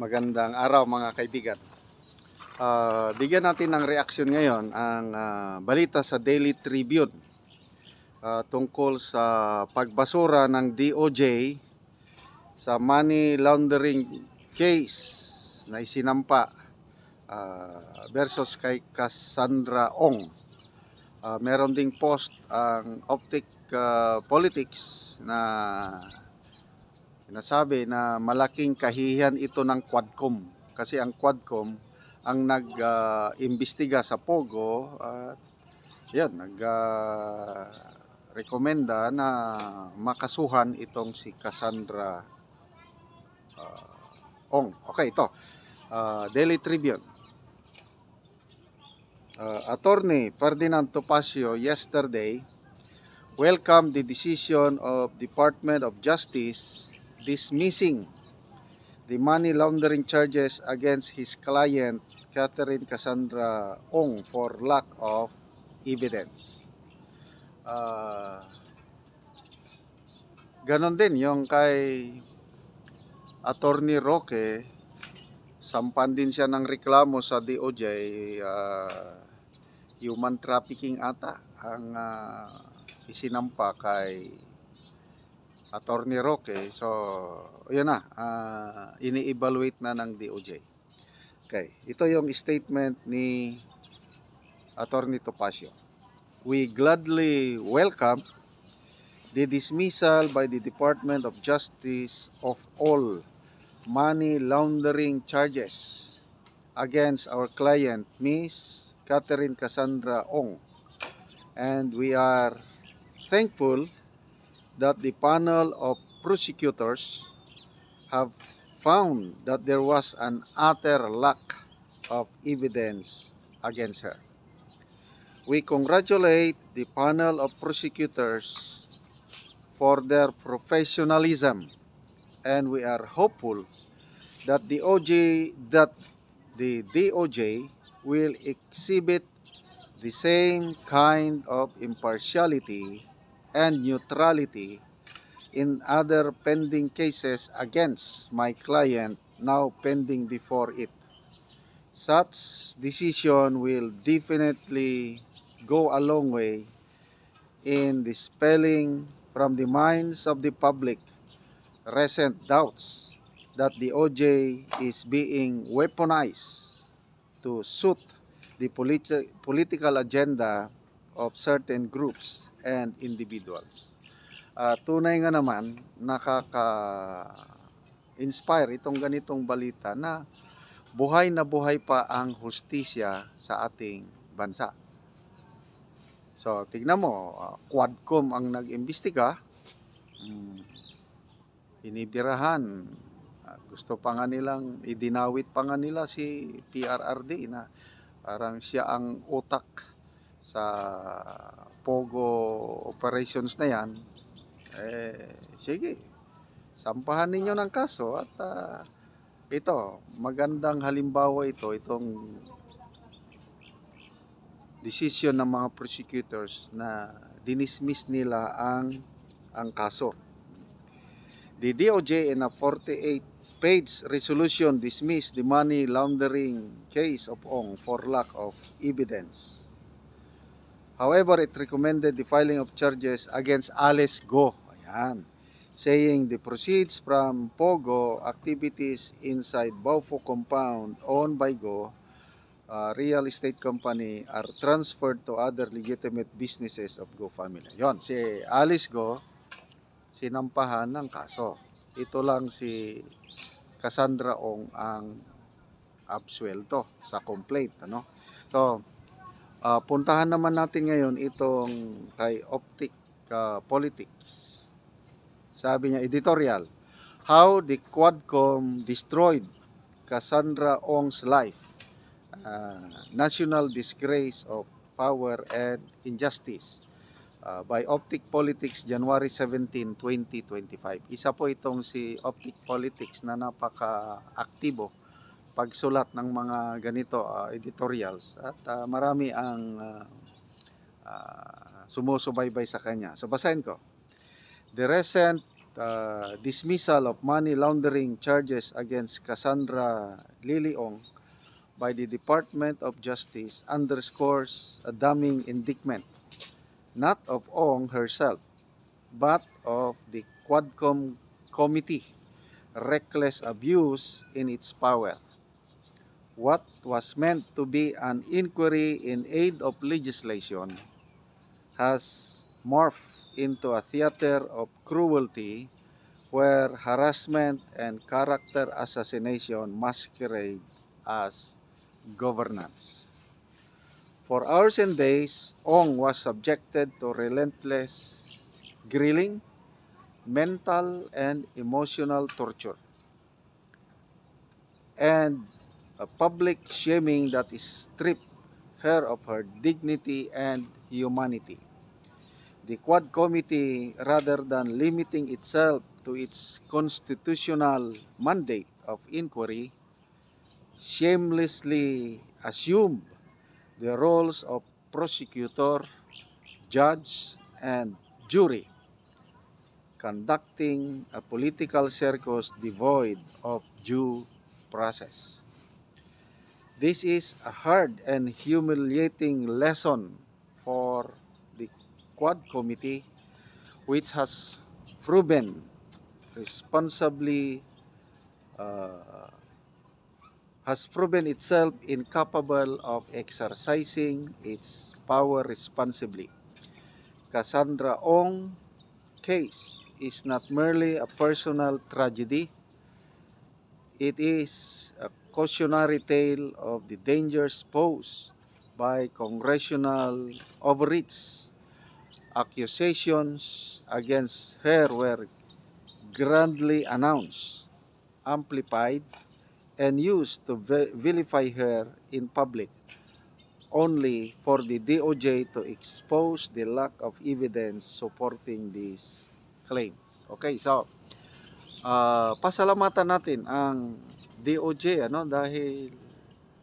Magandang araw mga kaibigan. Bigyan natin ng reaksyon ngayon ang balita sa Daily Tribune tungkol sa pagbasura ng DOJ sa money laundering case na isinampa versus kay Cassandra Ong. Meron ding post ang Optic Politics na nasabi na malaking kahihiyan ito ng Quadcom kasi ang Quadcom ang nag-imbestiga sa Pogo at rekomenda na makasuhan itong si Cassandra Ong. Okay, ito. Daily Tribune. Attorney Ferdinand Topacio yesterday welcomed the decision of Department of Justice dismissing the money laundering charges against his client Catherine Cassandra Ong for lack of evidence. Ganon din yung kay Attorney Roque, sampan din siya ng reklamo sa DOJ, human trafficking ata ang isinampa kay Attorney Roque. So, yun na, ini-evaluate na ng DOJ. Okay, ito yung statement ni Attorney Topacio. We gladly welcome the dismissal by the Department of Justice of all money laundering charges against our client, Miss Catherine Cassandra Ong. And we are thankful that the panel of prosecutors have found that there was an utter lack of evidence against her. We congratulate the panel of prosecutors for their professionalism, and we are hopeful that the DOJ will exhibit the same kind of impartiality and neutrality in other pending cases against my client now pending before it. Such decision will definitely go a long way in dispelling from the minds of the public recent doubts that the OJ is being weaponized to suit the political agenda of certain groups and individuals. Tunay nga naman, nakaka-inspire itong ganitong balita na buhay pa ang hustisya sa ating bansa. So, tignan mo, Quadcom ang nag-imbestiga, inibirahan, gusto pa nga nilang, idinawit pa nga nila si PRRD na parang siya ang utak sa Pogo operations na yan. Sige, sampahan ninyo ng kaso at ito, magandang halimbawa itong decision ng mga prosecutors na dinismiss nila ang kaso. The DOJ in a 48-page resolution dismissed the money laundering case of Ong for lack of evidence. However, it recommended the filing of charges against Alice Go, saying the proceeds from Pogo activities inside Baufo compound owned by Go, real estate company, are transferred to other legitimate businesses of Go family. Yon, si Alice Go, sinampahan ng kaso. Ito lang si Cassandra Ong ang absuelto sa complaint. So, puntahan naman natin ngayon itong kay Optic Politics. Sabi niya, editorial, how the Quadcom destroyed Cassandra Ong's life. National disgrace of power and injustice. By Optic Politics, January 17, 2025. Isa po itong si Optic Politics na napaka-aktibo pagsulat ng mga ganito editorials at marami ang sumusubaybay sa kanya. So basahin ko. The recent dismissal of money laundering charges against Cassandra Liliong by the Department of Justice underscores a damning indictment, not of Ong herself, but of the Quadcom Committee reckless abuse in its power. What was meant to be an inquiry in aid of legislation has morphed into a theater of cruelty where harassment and character assassination masquerade as governance. For hours and days, Ong was subjected to relentless grilling, mental and emotional torture, and a public shaming that stripped her of her dignity and humanity. The Quad Committee, rather than limiting itself to its constitutional mandate of inquiry, shamelessly assumed the roles of prosecutor, judge, and jury, conducting a political circus devoid of due process. This is a hard and humiliating lesson for the Quad Committee, which proven responsibly has proven itself incapable of exercising its power responsibly. Cassandra Ong case is not merely a personal tragedy, it is a cautionary tale of the dangers posed by congressional overreach. Accusations against her were grandly announced, amplified, and used to vilify her in public, only for the DOJ to expose the lack of evidence supporting these claims. Okay, so pasalamatan natin ang DOJ dahil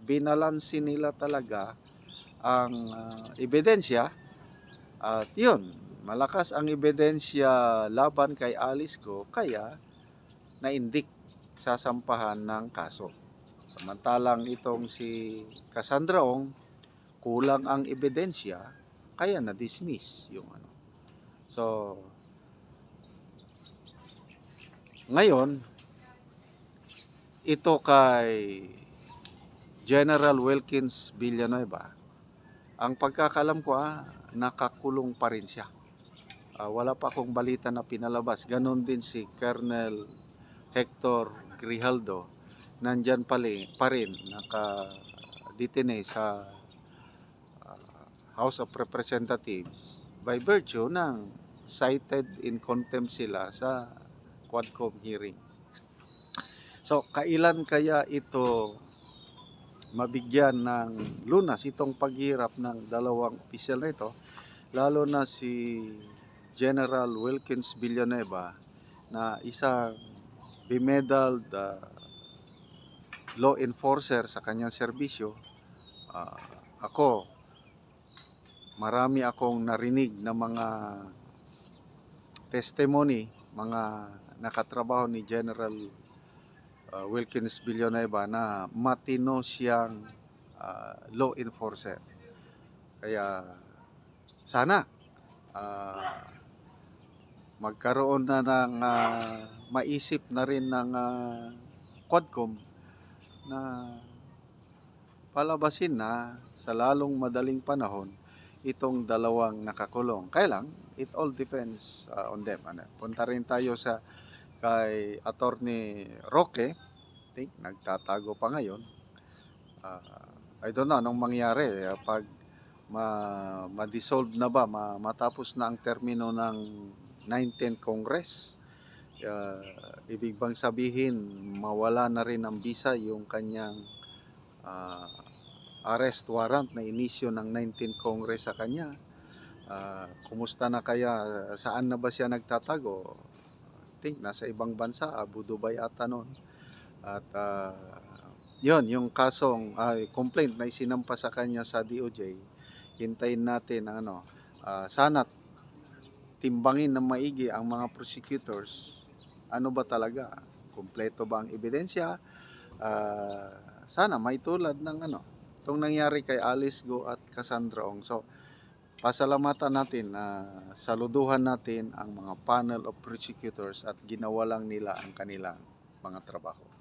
binalansin nila talaga ang ebidensya at yun, malakas ang ebidensya laban kay Alice Go kaya naindik sasampahan ng kaso. Samantalang itong si Cassandra Ong, kulang ang ebidensya kaya na-dismiss yung So ngayon ito kay General Wilkins Villanueva, ang pagkakalam ko nakakulong pa rin siya. Wala pa akong balita na pinalabas. Ganon din si Colonel Hector Grijaldo, nandyan pa rin naka-detene sa House of Representatives by virtue ng cited in contempt sila sa Quadcom hearing. So, kailan kaya ito mabigyan ng lunas itong paghirap ng dalawang opisyal na ito, lalo na si General Wilkins Villanueva na isang bemedaled law enforcer sa kanyang serbisyo. Marami akong narinig na mga testimony, mga nakatrabaho ni General Wilkins Villanueva na matino siyang law enforcer. Kaya sana magkaroon na ng maisip na rin ng Quadcom na palabasin na sa lalong madaling panahon itong dalawang nakakulong. Kaya lang, it all depends on them. Punta rin tayo kay Attorney Roque. I think nagtatago pa ngayon. I don't know anong mangyari pag ma-dissolve na ba, matapos na ang termino ng 19th Congress. Ibig bang sabihin mawala na rin ang visa yung kanyang arrest warrant na inisyo ng 19th Congress sa kanya? Kumusta na kaya, saan na ba siya nagtatago? I think nasa ibang bansa, Abu Dubai ata noon. At yun, yung kasong complaint na isinampa sa kanya sa DOJ, hintayin natin sana't timbangin na maigi ang mga prosecutors. Ano ba talaga? Kumpleto ba ang ebidensya? Sana may tulad ng itong nangyari kay Alice Go at Cassandra Ong. So, pasalamatan natin, saluduhan natin ang mga panel of prosecutors at ginawa lang nila ang kanilang mga trabaho.